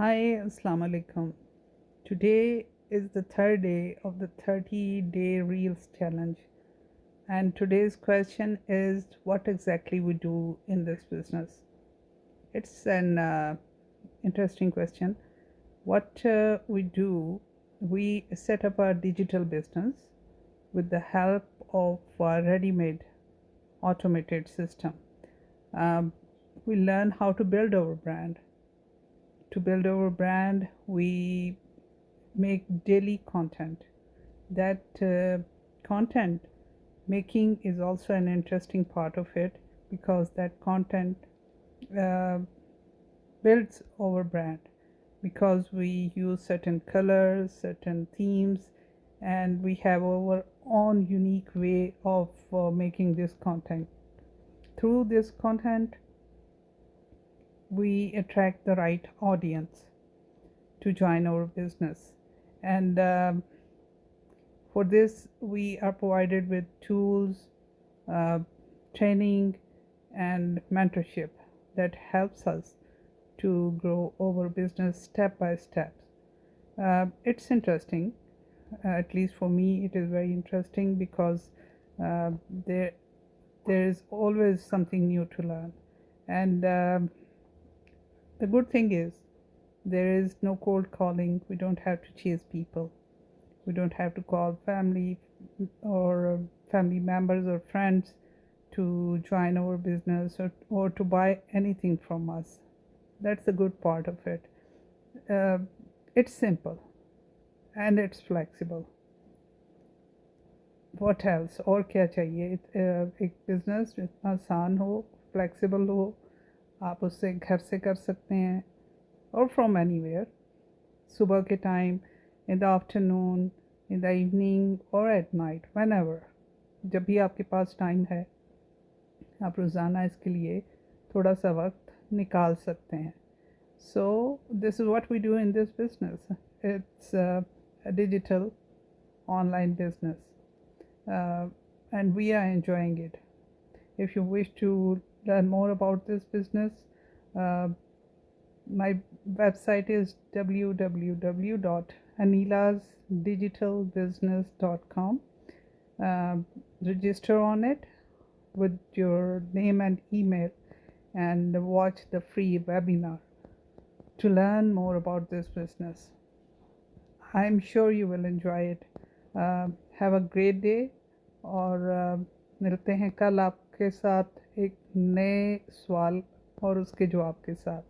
Hi, Assalamu alaikum. Today is the third day of the 30-day Reels challenge, and today's question is what exactly we do in this business. It's an interesting question. What we do, we set up a digital business with the help of a ready-made automated system. Um, we learn how to build our brand. To build our brand, we make daily content. That content making is also an interesting part of it because that content uh, builds our brand because we use certain colors, certain themes, and we have our own unique way of making this content. Through this content, we attract the right audience to join our business. And for this, we are provided with tools, uh, training, and mentorship that helps us to grow our business step by step. It's interesting, at least for me, it is very interesting because uh, there there is always something new to learn. And the good thing is, there is no cold calling. We don't have to chase people. We don't have to call family or family members or friends to join our business or to buy anything from us. That's the good part of it. Uh, it's simple and it's flexible. What else? और क्या चाहिए? एक business इतना आसान हो, flexible हो, आप उससे घर से कर सकते हैं और फ्रॉम एनीवेयर, सुबह के time, in the afternoon, in the evening और एट नाइट, व्हेनेवर, जब भी आपके पास टाइम है आप रोज़ाना इसके लिए थोड़ा सा वक्त निकाल सकते हैं. So this is what we do in this business. It's a digital online business, and we are enjoying it. If you wish to learn more about this business, uh, my website is www.aneelasdigitalbusiness.com. Register on it with your name and email and watch the free webinar to learn more about this business. I'm sure you will enjoy it. Have a great day और मिलते हैं कल आपके साथ एक नए सवाल और उसके जवाब के साथ.